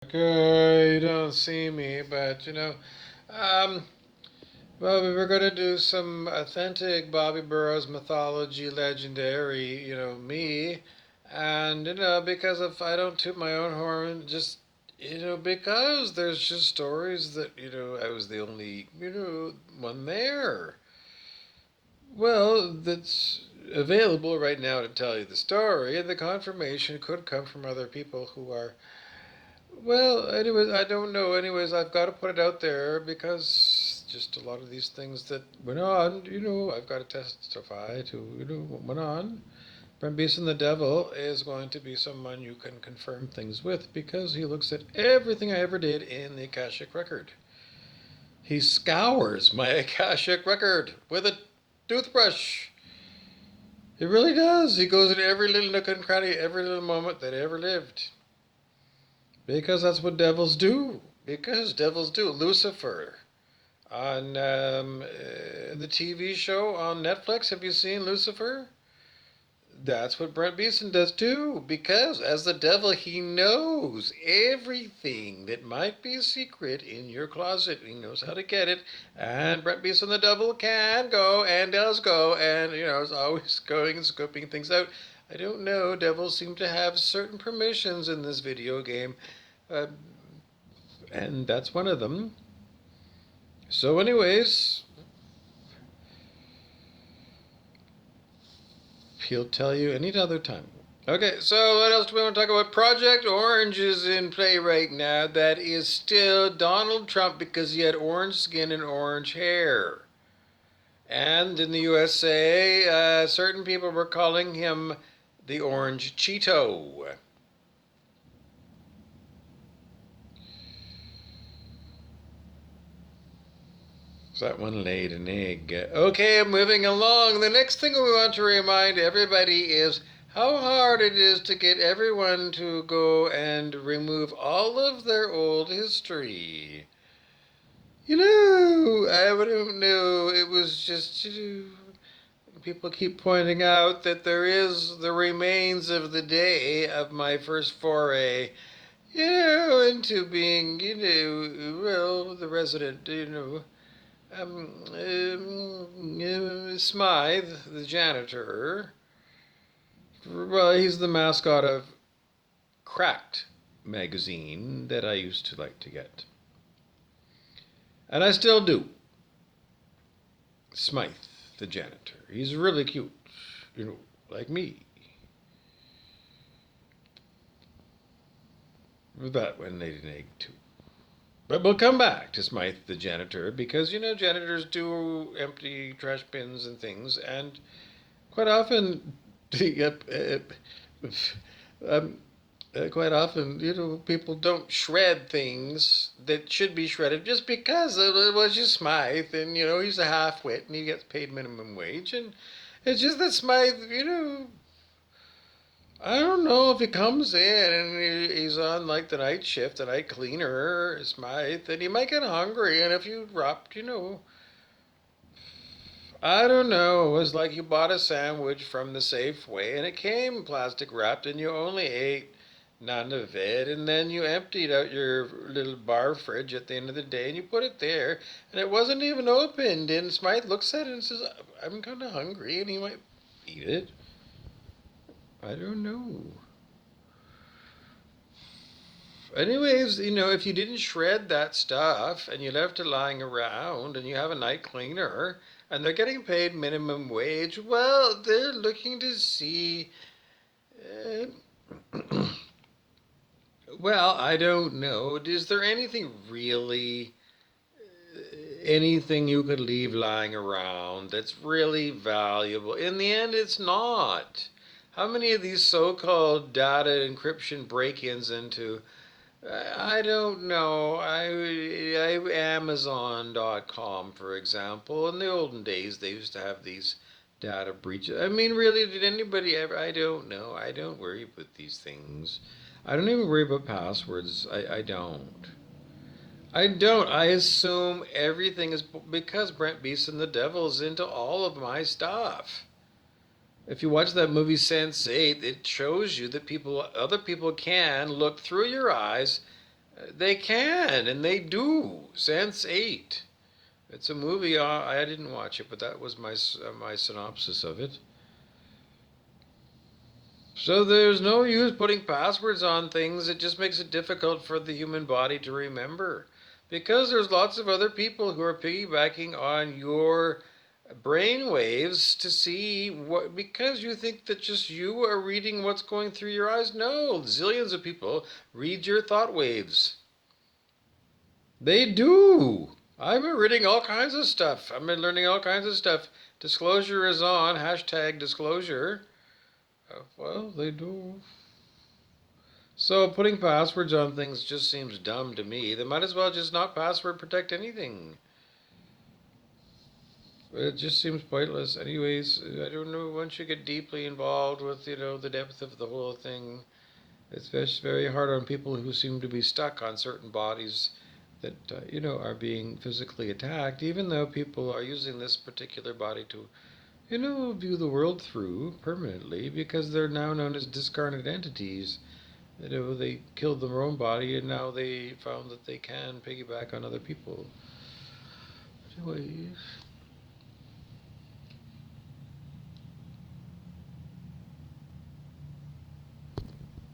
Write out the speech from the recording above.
Okay, you don't see me, but um, well, we were gonna do some authentic Bobby Burrows mythology, legendary, me, and because if I don't toot my own horn, just because there's just stories that I was the only one there. Well, that's available right now to tell you the story, and the confirmation could come from other people who are. Well, anyways, I don't know. Anyways, I've got to put it out there because just a lot of these things that went on, I've got to testify to, what went on. Brent Beeson, the devil, is going to be someone you can confirm things with because he looks at everything I ever did in the Akashic Record. He scours my Akashic Record with a toothbrush. He really does. He goes into every little nook and cranny, every little moment that ever lived. Because that's what devils do. Because devils do. Lucifer on the TV show on Netflix. Have you seen Lucifer? That's what Brent Beeson does too. Because as the devil, he knows everything that might be a secret in your closet. He knows how to get it. And Brent Beeson, the devil, can go and does go and, is always going and scoping things out. I don't know. Devils seem to have certain permissions in this video game. Uh, and that's one of them. So, anyways, he'll tell you any other time. Okay, so what else do we want to talk about? Project Orange is in play right now. That is still Donald Trump because he had orange skin and orange hair. And in the USA, certain people were calling him the Orange Cheeto. So that one laid an egg. Okay, moving along. The next thing we want to remind everybody is how hard it is to get everyone to go and remove all of their old history. I don't know. It was just, people keep pointing out that there is the remains of the day of my first foray, into being, well, the resident, Smythe, the janitor. Well, he's the mascot of Cracked magazine that I used to like to get. And I still do. Smythe, the janitor. He's really cute, like me. That one laid an egg too. But we'll come back to Smythe the janitor because, janitors do empty trash bins and things, and quite often, um, quite often, people don't shred things that should be shredded just because it was just Smythe, and he's a half-wit and he gets paid minimum wage, and it's just that Smythe, I don't know if he comes in and he's on like the night shift, the night cleaner, Smythe, and he might get hungry, and if you dropped, I don't know. It was like you bought a sandwich from the Safeway and it came plastic wrapped and you only ate none of it and then you emptied out your little bar fridge at the end of the day and you put it there and it wasn't even opened and Smythe looks at it and says, I'm kind of hungry, and he might eat it. I don't know. Anyways, if you didn't shred that stuff and you left it lying around and you have a night cleaner and they're getting paid minimum wage, well, they're looking to see. Uh, well, I don't know. Is there anything really, anything you could leave lying around that's really valuable? In the end, it's not. How many of these so called data encryption break ins into I don't know. Amazon.com, for example. In the olden days, they used to have these data breaches. I mean, really, did anybody ever? I don't know. I don't worry about these things. I don't even worry about passwords. I don't. I don't. I assume everything is because Brent Beeson, the devil, is into all of my stuff. If you watch that movie Sense8, it shows you that other people can look through your eyes They can, and they do. Sense8. It's a movie. I didn't watch it, but that was my synopsis of it. So there's no use putting passwords on things. It just makes it difficult for the human body to remember. Because there's lots of other people who are piggybacking on your brain waves to see what, because you think that just you are reading what's going through your eyes. No, zillions of people read your thought waves. They do. I've been reading all kinds of stuff. I've been learning all kinds of stuff. Disclosure is on. Hashtag disclosure. Well, they do. So putting passwords on things just seems dumb to me. They might as well just not password protect anything. It just seems pointless. Anyways, I don't know. Once you get deeply involved with, the depth of the whole thing, it's very hard on people who seem to be stuck on certain bodies that, are being physically attacked, even though people are using this particular body to, view the world through permanently because they're now known as discarnate entities. They killed their own body and now they found that they can piggyback on other people. Anyways.